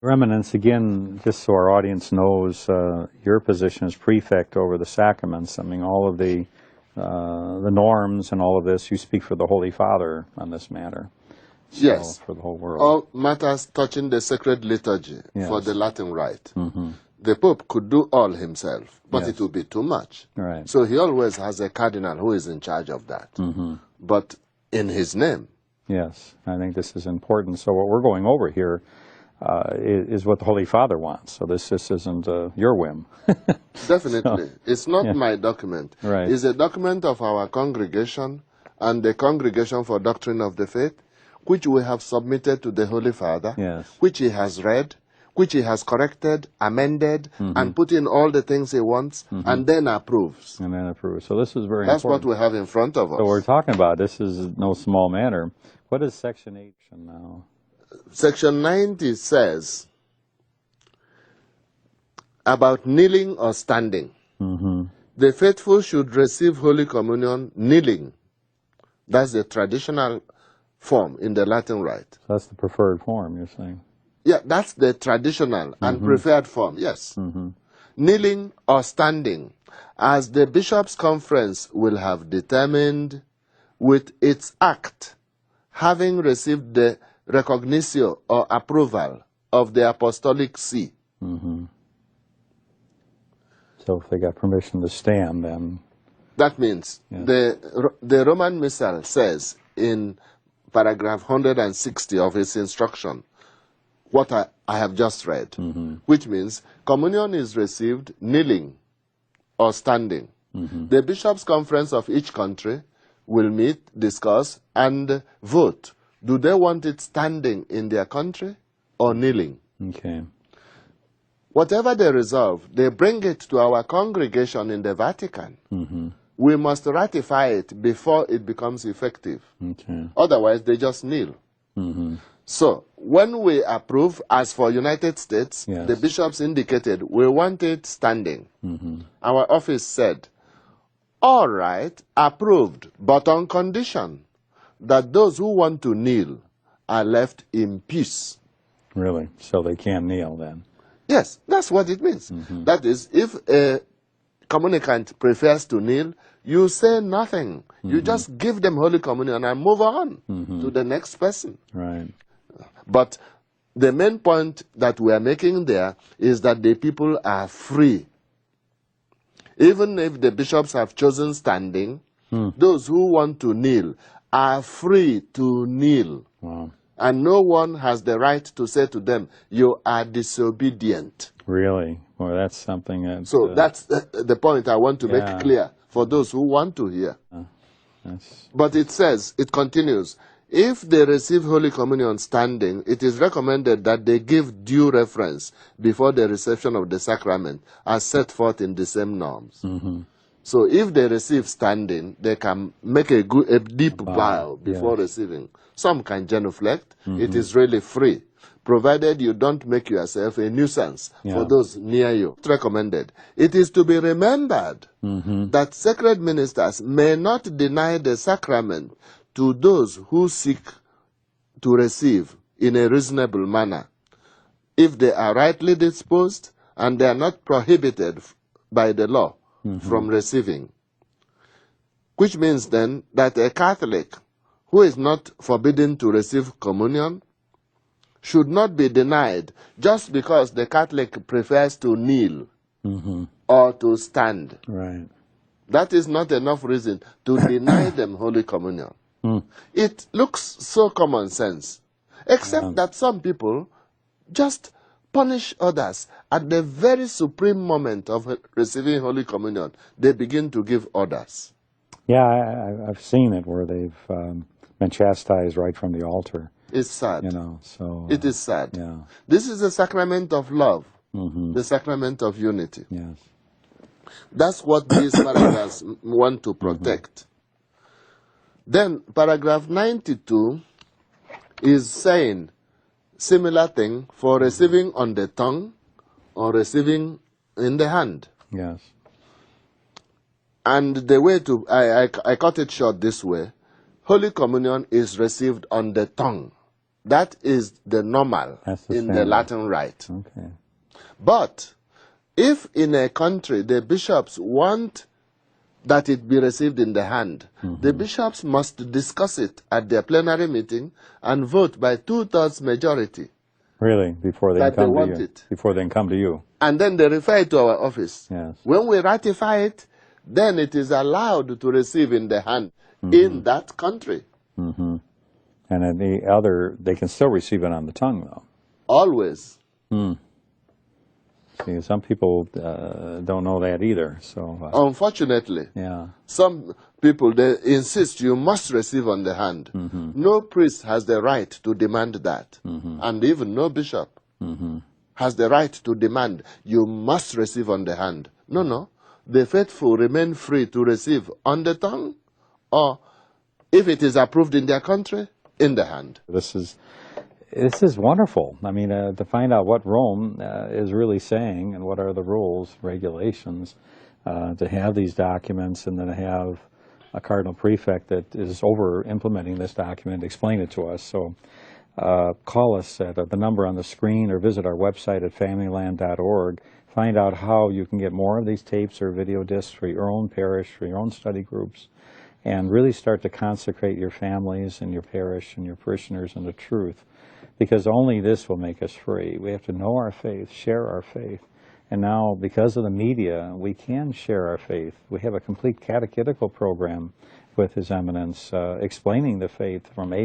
Remnants, again, just so our audience knows, your position as prefect over the sacraments. I mean, all of the norms and all of this, you speak for the Holy Father on this matter. So, Yes. for the whole world. All matters touching the sacred liturgy for the Latin Rite. The Pope could do all himself, but it would be too much. Right. So he always has a cardinal who is in charge of that. But in his name. Yes, I think this is important. So what we're going over here is what the Holy Father wants. So this isn't your whim. Definitely. So, it's not my document. Right. It's a document of our congregation and the Congregation for Doctrine of the Faith, which we have submitted to the Holy Father, which he has read, which he has corrected, amended, and put in all the things he wants, and then approves. And then approves. So this is very That's important. what we have in front of us. So we're talking about, this is no small matter. What is Section 8 now? Section 90 says about kneeling or standing. The faithful should receive Holy Communion kneeling. That's the traditional form in the Latin Rite. So that's the preferred form, you're saying? Yeah, that's the traditional and preferred form, yes. Kneeling or standing, as the Bishops' Conference will have determined with its act, having received the recognitio or approval of the Apostolic See. So if they got permission to stand, then... That means the Roman Missal says in paragraph 160 of its instruction, what I have just read, which means communion is received kneeling or standing. The Bishops' Conference of each country will meet, discuss, and vote. Do they want it standing in their country or kneeling? Okay. Whatever they resolve, they bring it to our congregation in the Vatican. We must ratify it before it becomes effective. Okay. Otherwise, they just kneel. So, when we approve, as for United States, the bishops indicated we want it standing. Our office said, all right, approved, but on condition that those who want to kneel are left in peace. Really? So they can kneel then? Yes, that's what it means. That is, if a communicant prefers to kneel, you say nothing. You just give them Holy Communion and move on to the next person. Right. But the main point that we are making there is that the people are free. Even if the bishops have chosen standing, those who want to kneel are free to kneel. Wow. And no one has the right to say to them, you are disobedient. Really? Well, that's something that... So that's the point I want to make clear for those who want to hear. But it says, it continues, if they receive Holy Communion standing, it is recommended that they give due reference before the reception of the sacrament as set forth in the same norms. So if they receive standing, they can make a deep bow before receiving. Some can genuflect. It is really free, provided you don't make yourself a nuisance for those near you. It's recommended. It is to be remembered that sacred ministers may not deny the sacrament to those who seek to receive in a reasonable manner, if they are rightly disposed and they are not prohibited by the law from receiving. Which means then that a Catholic who is not forbidden to receive communion should not be denied just because the Catholic prefers to kneel or to stand. Right. That is not enough reason to deny them Holy Communion. It looks so common sense, except that some people just punish others at the very supreme moment of receiving Holy Communion. They begin to give orders. Yeah, I've seen it where they've been chastised right from the altar. It's sad. You know, so... it is sad. Yeah. This is the sacrament of love, the sacrament of unity. Yes. That's what these paragraphs want to protect. Then paragraph 92 is saying similar thing for receiving on the tongue or receiving in the hand. Yes. And the way to, I cut it short this way. Holy Communion is received on the tongue. That is the normal That's the in the standard. Latin rite. Okay. But if in a country the bishops want that it be received in the hand, the bishops must discuss it at their plenary meeting and vote by 2/3 majority. Really, before they That come they to want you. it. Before they can come to you. And then they refer it to our office. Yes. When we ratify it, then it is allowed to receive in the hand in that country. And then the other, they can still receive it on the tongue, though. Always. See, some people don't know that either. So Unfortunately, yeah. some people, they insist you must receive on the hand. No priest has the right to demand that. And even no bishop has the right to demand you must receive on the hand. No, no. The faithful remain free to receive on the tongue, or if it is approved in their country, in the hand. This is wonderful. I mean, to find out what Rome is really saying and what are the rules, regulations, to have these documents and then to have a cardinal prefect that is over implementing this document, explain it to us. So call us at the number on the screen or visit our website at familyland.org. Find out how you can get more of these tapes or video discs for your own parish, for your own study groups, and really start to consecrate your families and your parish and your parishioners in the truth. Because only this will make us free. We have to know our faith, share our faith. And now, because of the media, we can share our faith. We have a complete catechetical program with His Eminence explaining the faith from A